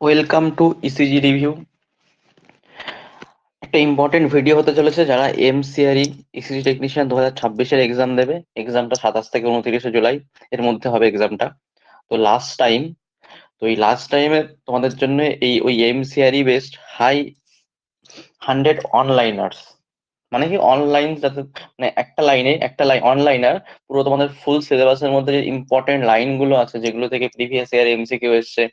Welcome to ECG review. একটা important video হতে চলেছে যারা এমসিআরই ইসিজি টেকনিশিয়ান 2026-এর এক্সাম দেবে। এক্সামটা 27 থেকে 29 জুলাই এর মধ্যে হবে এক্সামটা। তো লাস্ট টাইম, তো এই লাস্ট টাইমে তোমাদের জন্য ওই এমসিআরই বেসড হাই 100 অনলাইনার্স, মানে কি অনলাইন, যাতে মানে একটা লাইন অনলাইনার পুরো তোমাদের ফুল সিলেবাসের মধ্যে যে ইম্পর্টেন্ট লাইন গুলো আছে, যেগুলো থেকে প্রিভিয়াস ইয়ার এমসিকিউ এসছে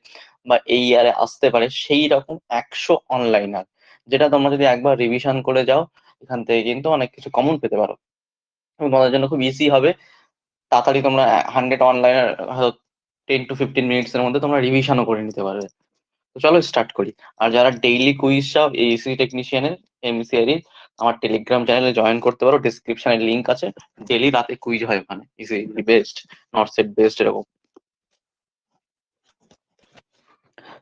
বা এই ইয়ারে আসতে পারে, সেই রকম 100 অনলাইনার, যেটা তোমরা যদি একবার রিভিশন করে যাও এখান থেকে কিন্তু অনেক কিছু কমন পেতে পারো এবং তোমাদের জন্য খুব ইজি হবে। তাড়াতাড়ি তোমরা 100 অনলাইনার 10 to 15 মিনিটস এর মধ্যে তোমরা রিভিশনও করে নিতে পারবে। তো চলো স্টার্ট করি। আর যারা ডেইলি কুইজ চাও এই ইসি টেকনিশিয়ানের এমসিআর, আমার টেলিগ্রাম চ্যানেলে জয়েন করতে পারো, ডিসক্রিপশনে লিংক আছে। ডেইলি রাতে কুইজ হয় ওখানে, EC best, not set best এরকম।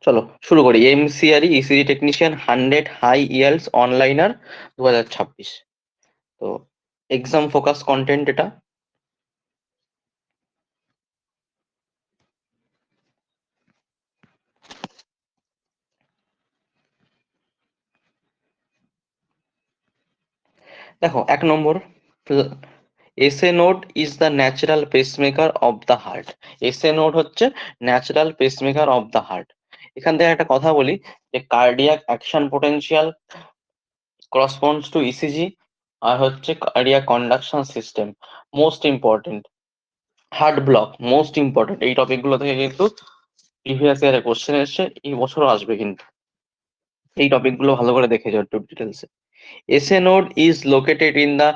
চলো শুরু করি। MCRE EC technician 100 high yields one liner 2026। তো এক্সাম ফোকাস কন্টেন্ট এটা। দেখো 1 নম্বর, SA node is the natural pacemaker of the heart. SA node হচ্ছে natural pacemaker of the heart. এখান থেকে একটা কথা বলি যে cardiac action potential corresponds to ECG, আর হচ্ছে cardiac conduction system most important, heart block most important. এই টপিক গুলো থেকে কিন্তু প্রিভিয়াস ইয়ারে কোশ্চেন এসছে, এই বছরও আসবে কিন্তু। এই টপিক গুলো ভালো করে দেখে যাও একটু ডিটেলসে। SA node is located in the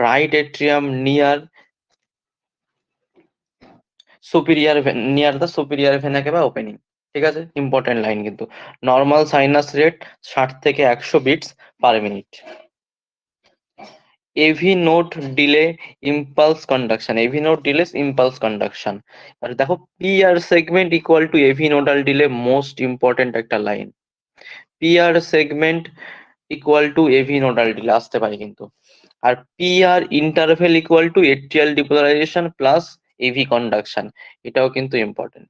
right atrium near the superior vena cava opening. ঠিক আছে, ইম্পর্টেন্ট লাইন কিন্তু। নর্মাল সাইনাস রেট 60 থেকে 100 beats per minute. AV node delay impulse conduction, AV node delays impulse conduction. আর দেখো, P R segment equal to AV nodal delay, most important একটা লাইন। P R segment equal to AV nodal delay আসতে পারে কিন্তু। আর P R interval equal to atrial depolarisation plus AV conduction, এটাও কিন্তু ইম্পর্টেন্ট,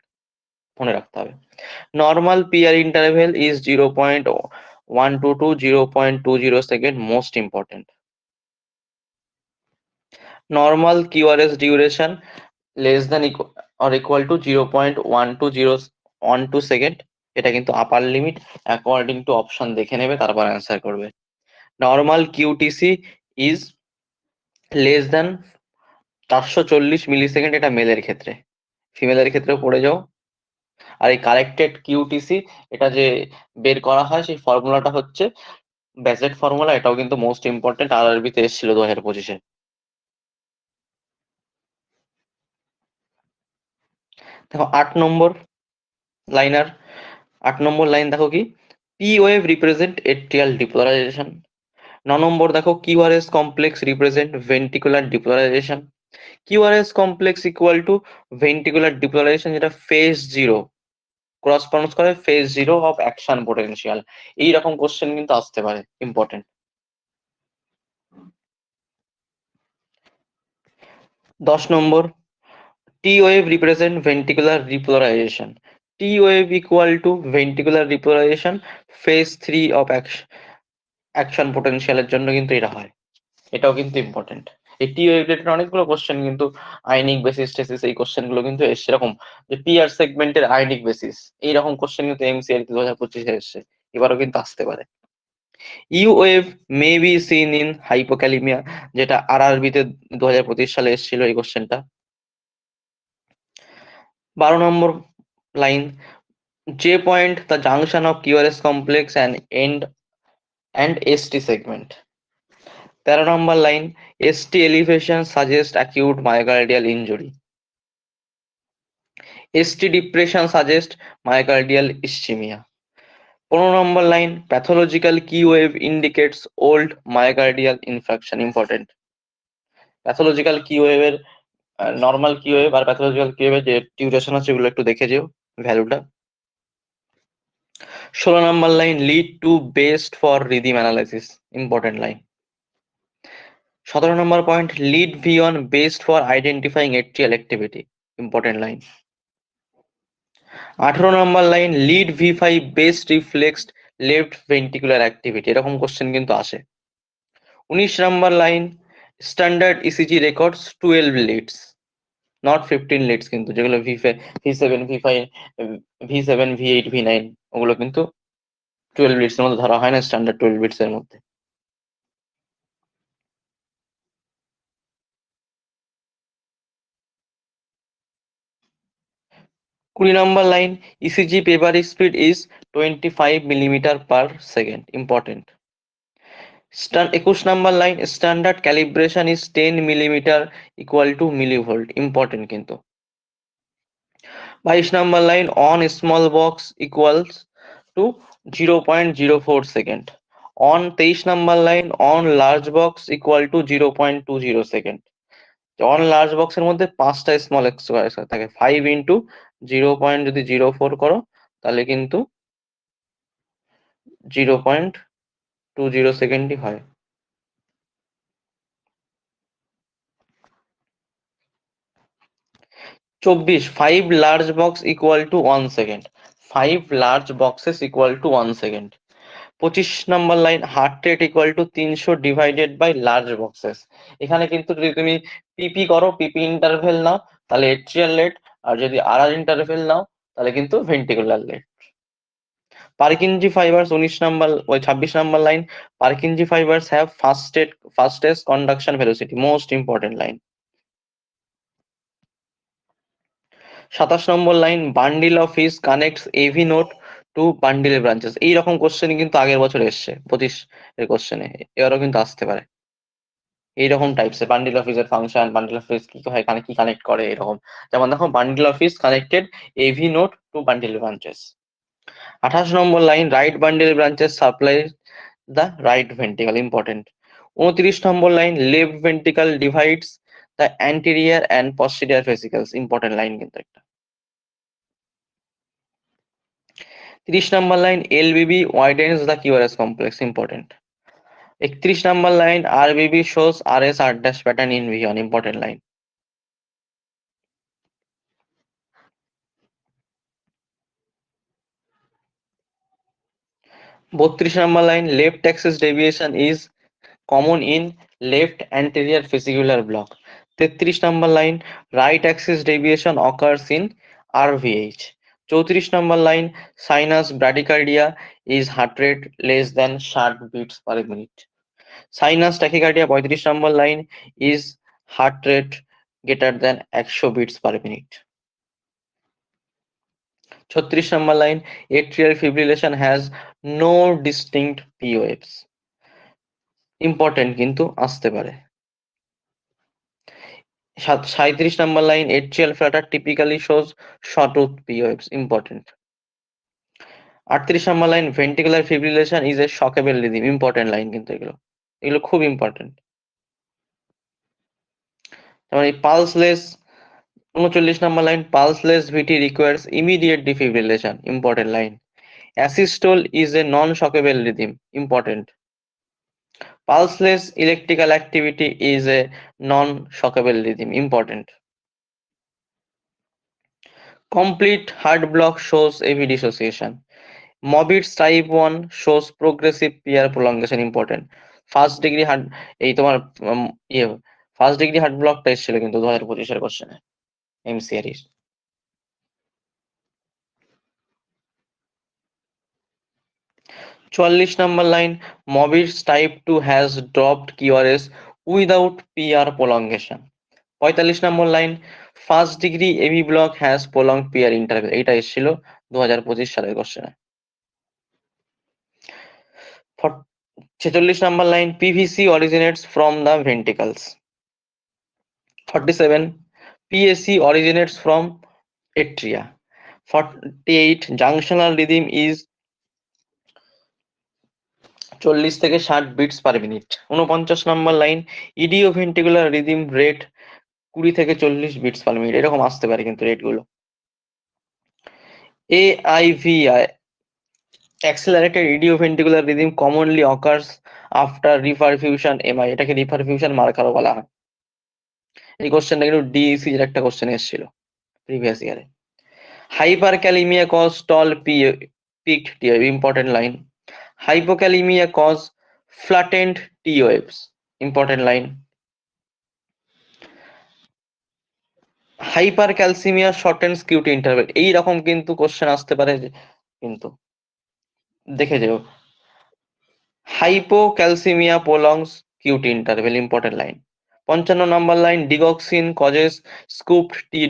মনে রাখতে হবে। Normal PR interval is 0.1 to 0.20 second, most important. Normal QRS duration less than or equal to 0.1 to 0.12 second, এটা কিন্তু upper limit, according to option দেখে নেবে তারপর অ্যান্সার করবে। Normal QTc is less than 440 millisecond, এটা মেলের ক্ষেত্রে। ফিমেলের ক্ষেত্রেও পড়ে যাও। আর এই কারেক্টেড কিউটিসি, এটা যে বের করা হয় সেই ফর্মুলাটা হচ্ছে ব্যাজেট ফর্মুলা, এটাও কিন্তু মোস্ট ইম্পর্টেন্ট, আরআরবি তে এসেছিল 2025-এ। দেখো 8 নম্বর লাইনার, 8 নম্বর লাইন দেখো কি, P wave represent atrial depolarisation. 9 নম্বর দেখো, QRS complex represent ventricular depolarisation. QRS complex equal to ventricular depolarisation, যেটা ফেজ জিরো করসপন্ডস করে phase zero of action potential. এইরকম কোশ্চেন কিন্তু আসতে পারে, important. 10 number, T wave represent ventricular repolarization. T wave equal to ventricular repolarization phase 3 of action potential এর জন্য কিন্তু এটা হয়, এটাও কিন্তু ইম্পর্টেন্ট। এই টি ওয়েভ রিলেটেড অনেকগুলো কোশ্চেন কিন্তু, আইনিক বেসিস টেসিস এই কোশ্চেন গুলো কিন্তু এসছে, এরকম যে পি আর সেগমেন্টের আইনিক বেসিস, এইরকম কোশ্চেন কিন্তু এমসিআর 2025-এ এসছে, এবারও কিন্তু আসতে পারে। U wave may be seen in hypokalemia, যেটা আরআরবি তে 2025 সালে এসেছিল এই কোশ্চেনটা। 12 নম্বর line, J point the junction of QRS complex and ST segment. 13 number line, ST elevation suggests acute myocardial injury. ST depression suggests myocardial ischemia. 15 number line, pathological Q wave indicates old myocardial infarction. Important. Pathological Q wave এর normal Q wave আর pathological Q wave এর যে duration আছে ওগুলো একটু দেখে যেও ভ্যালুটা। 16 নম্বর line, lead two best for rhythm analysis, important line. 17 নম্বর point, lead V1 best for identifying atrial activity, important line. 18 নম্বর line lead V5 best reflects left ventricular activity, এরকম কোশ্চেন কিন্তু আসে। 19 নম্বর line standard ECG records 12 leads, not 15 leads, কিন্তু যেগুলো V7 V5 V7 V8 V9 ওগুলো কিন্তু 12 Leeds এর মধ্যে ধরা হয় না, স্ট্যান্ডার্ড 12 লিডস এর মধ্যে। 20 নম্বর line ECG paper speed is 25 millimetre per second, important. 21 নম্বর line standard calibration is 10 millimetre equal to millivolt, important কিন্তু। 22 নম্বর line one small box equals to 0.04 second, on 23 নম্বর line one large box equal to 0.20 second. One large বক্সের মধ্যে 5টা small x থাকে, 5 into 0. যদি 04 করো তাহলে কিন্তু 0.20 সেকেন্ডই হয়। 24 5 large box equal to 1 second, 5 large boxes equal to 1 second. 25 নম্বর line heart rate equal to 300 divided by large boxes. এখানে কিন্তু যদি তুমি পিপি করো, পিপি ইন্টারভেল নাও তাহলে এট্রিয়াল রেট, আর যদি আরআর ইন্টারভেল নাও তাহলে কিন্তু ভেন্ট্রিকুলার রেট। পার্কিনজি ফাইবার্স 26 নম্বর line Purkinje fibres have fastest conduction velocity, most important line. 27 নম্বর line bundle of His connects AV node to bundle branches, এইরকম কোশ্চেন কিন্তু আগের বছর এসছে 25 এর কোশ্চেনে, এবারও কিন্তু আসতে পারে এইরকম টাইপস এর। বান্ডিল অফ হিস এর ফাংশন, বান্ডিল অফ হিস কি হয়, কি কানেক্ট করে এরকম। যেমন দেখো bundle of His connected AV node to bundle branches. 28 নম্বর line right bundle branches supply the right ventricle, important. 29 নম্বর line left ventricle divides the anterior and posterior vesicles, important line কিন্তু একটা। 30 নম্বর line LBBB widens the QRS complex, important. 31 নম্বর line RBBB shows RS R dash pattern in vision, important line. 32 নম্বর line left axis deviation is common in left anterior vesicular block. 33 নম্বর line right axis deviation occurs in RVH. 34 নম্বর line sinus bradycardia is heart rate less than 60 beats per minute. Sinus tachycardia 35 নম্বর line is heart rate greater than 100 beats per minute. 36 নম্বর line atrial fibrillation has no distinct P waves, important কিন্তু আসতে পারে। 37 নম্বর line atrial flutter typically shows shortwave P waves, important. 38 নম্বর line ventricular fibrillation is a shockable rhythm, important line কিন্তু এগুলো, এগুলো খুব ইম্পর্টেন্ট। যেমন এই পালসলেস 39 নম্বর line pulseless VT requires immediate defibrillation, important line. asystole is a non-shockable rhythm, important. pulseless electrical activity is a non-shockable rhythm, important. complete heart block shows AV dissociation. Mobitz type 1 shows progressive peer prolongation, important. First degree heart এই তোমার উম, ইয়ে first degree heart ব্লকটা এসেছিল কিন্তু 2025 কোশ্চেনে MCR এর। 44 number line Mobitz type 2 has dropped QRS without PR prolongation. 45 number line first degree AB block has prolonged PR interval, এটা এসেছিল 2025 সালের কোশ্চেনে। 46 number line PVC originates from the ventricles. 47 PAC originates from atria. 48 junctional rhythm is 40 থেকে 60 beats per minute. 49 নম্বর line idioventricular rhythm rate 20 থেকে 40 bits per minute, এরকম আসতে পারে কিন্তু রেট গুলো। AIVI accelerated idioventricular rhythm commonly occurs after reperfusion MI, এটাকে reperfusion মার্কারও বলা হয়। এই কোশ্চেনটা কিন্তু ডিইসি এর একটা কোশ্চেন এসেছিল প্রিভিয়াস ইয়ারে। Hyperkalemia cause tall peaked T wave, important line. Hypokalemia cause flattened T waves, important line. Hypercalcemia shortens QT interval, এই রকম কিন্তু কোশ্চেন আসতে পারে কিন্তু দেখে যেও। Hypocalcemia prolongs QT interval, important line. 55 নম্বর লাইন, ডিগক্সিন কজেস স্কুপড টি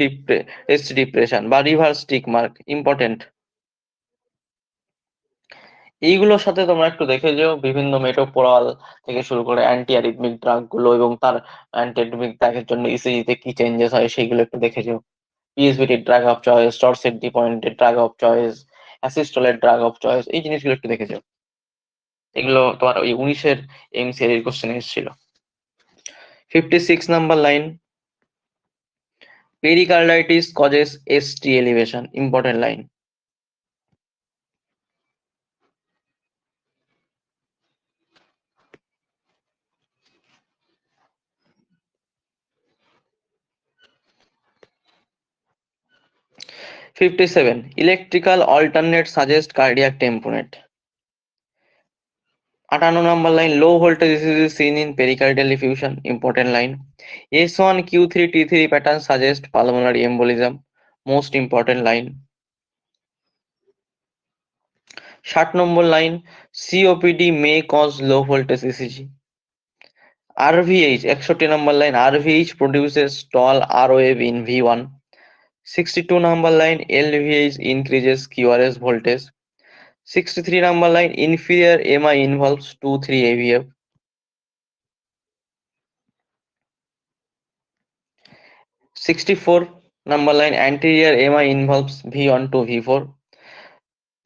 ডিপ্রেশন বা রিভার্স টিক মার্ক, ইম্পর্টেন্ট। এইগুলোর সাথে তোমরা একটু দেখে যেও বিভিন্ন মেটোপ্রোল থেকে শুরু করে অ্যান্টি অ্যারিথমিক ড্রাগ গুলো এবং তার অ্যান্টি অ্যারিথমিক ড্রাগের জন্য ইসিজি তে কি চেঞ্জেস হয় সেইগুলো একটু দেখে যেও। PSVT drug of choice, torsade পয়েন্টের ড্রাগ অফ চয়েস, অ্যাসিস্টলের ড্রাগ অফ চয়েস, এই জিনিসগুলো একটু দেখে যেও। এগুলো তোমার ওই 19-এর এমসিআর কোশ্চেনে এসেছিল। 56 number line, pericarditis causes ST elevation, important line. 57 electrical alternate suggest cardiac টেম্পোনেট। 58 number line, low voltage ECG seen in pericardial effusion, important line. S1Q3T3 pattern suggest pulmonary embolism, most important line. 60 number line, COPD may cause low voltage ECG. RVH 61 number line, RVH produces tall R wave in V1. 62 number line, LVH increases QRS voltage. 63 number line, inferior MI involves 2-3 AVF. 64 number line, anterior MI involves V1 to V4.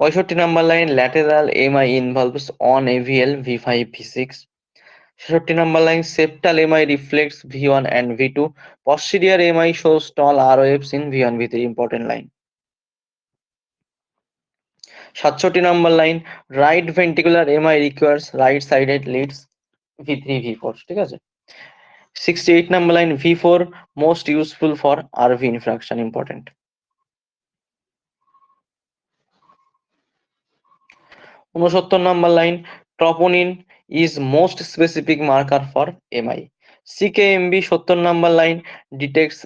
65 number line, lateral MI involves on AVL V5 V6. 66 number line, septal MI reflects V1 and V2. Posterior MI shows tall R waves in V1 V3, important line. 67 number line, right ventricular MI requires right sided leads V3 V4, ঠিক আছে। 68 number line, V4 most useful for RV infraction, important. 69 number line, troponin is most specific marker for MI. CKMB 70 number line detects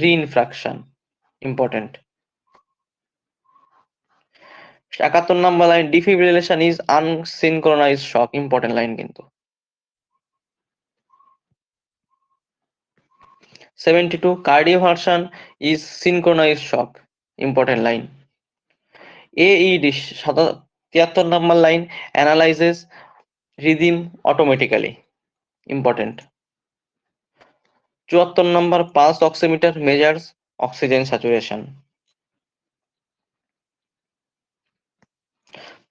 reinfraction, important. 71 number line, defibrillation is unsynchronized shock, important line কিন্তু। 72 cardioversion is synchronized shock, important line. AED 73 number line, analyzes rhythm automatically, important. 74 number, pulse oximeter measures oxygen saturation.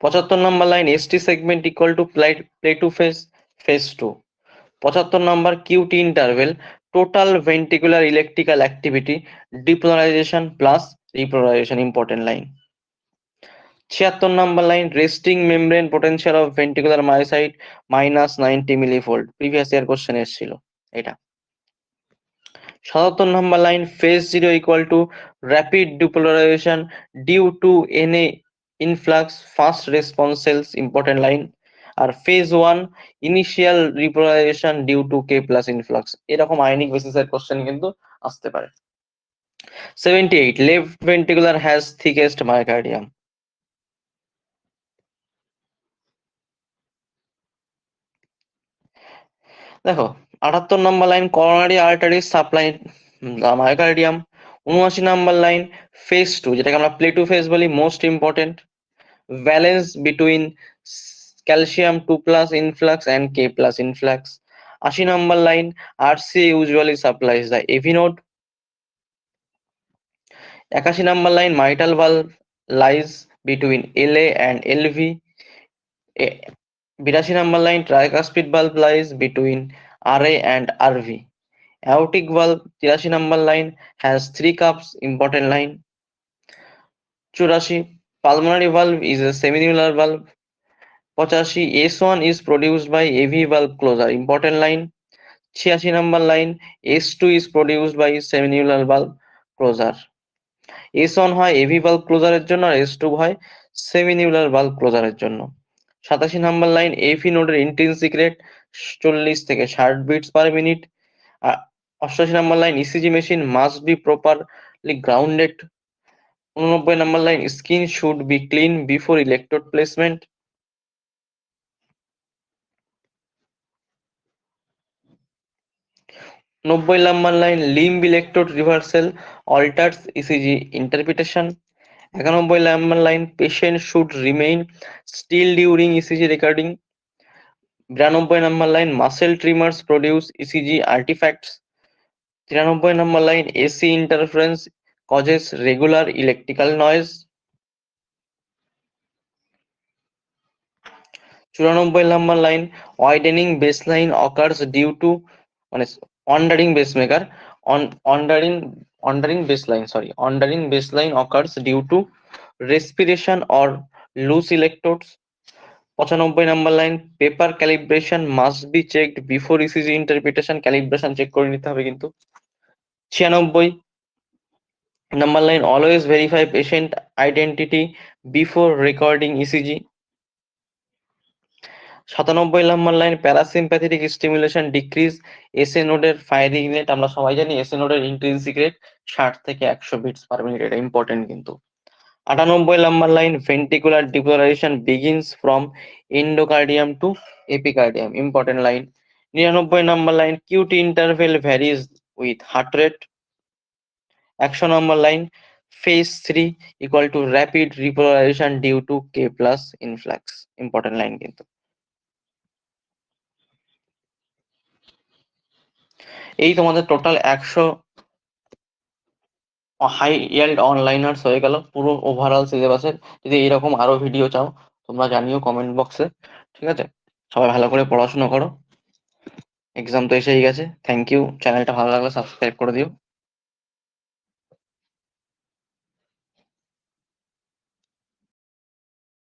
75 number line, ST segment equal to play to phase, phase 2. 75 number, QT interval, total ventricular electrical activity, depolarization plus repolarization, important line. 76 number line, resting membrane potential of ventricular myocyte minus 90 millivolt, previous year question এসেছিল এটা। 77 number line, phase 0 equal to rapid depolarization due to Na influx fast response cells, important line. আর phase 1 initial repolarization due to K plus influx, এরকম ionic বেসিসের question কিন্তু আসতে পারে। 78 left ventricular has thickest myocardium. দেখো 78 number line, coronary artery supply myocardium. 79 number line, phase 2 যেটাকে আমরা plateau phase বলি, most important, balance between calcium 2 plus influx and K plus influx. 80 number line, RCA usually supplies the AV node. 81 number line, mitral valve lies between LA and LV. 82 number line, tricuspid valve lies between RA and RV. Aortic valve 83 number line has 3 cups, important line. 84 pulmonary valve is a semilunar valve. 85 S1 is produced by AV valve closure, important line. 86 number line, S2 is produced by semilunar valve closure. S1 হয় AV bulb ক্লোজারের জন্য আর S2 হয় সেমিনিউলার bulb ক্লোজারের জন্য। 87 number line এফি নোডের intrinsic rate 40 থেকে 60 beats per minute. 88 number line ECG machine must be properly grounded. 89 number line skin should be clean before electrode placement. 90 number line limb electrode reversal alters ECG interpretation. 91 number line patient should remain still during ECG recording. 92 number line muscle tremors produce ECG artifacts. 93 number line AC interference causes regular electrical noise. 94 number line widening baseline occurs due two মানে wandering pacemaker wandering baseline occurs due to respiration or loose electrodes. 95 number line paper calibration must be checked before ECG interpretation, calibration check করে নিতে হবে কিন্তু। 96 number line always verify patient identity before recording ECG. 97 number line parasympathetic stimulation decrease SA নোডের firing rate. আমরা সবাই জানি SA নোডের intrinsic rate 60 থেকে 100 বিটস পার মিনিট, এটা ইম্পর্টেন্ট কিন্তু। 98 number line ventricular depolarisation begins from endocardium to epicardium, important line. 99 number line QT interval varies with heart rate. 100 number line phase 3 equal to rapid repolarisation due to K plus influx, important line কিন্তু। এই তোমাদের total 100 high yield অনলাইনার্স হয়ে গেল পুরো overall সিলেবাসের। যদি এরকম আরো ভিডিও চাও তোমরা জানিও কমেন্ট বক্সে, ঠিক আছে? সবাই ভালো করে পড়াশোনা করো, এক্সাম তো এসেই গেছে। থ্যাংক ইউ, চ্যানেলটা ভালো লাগলে সাবস্ক্রাইব করে দিও।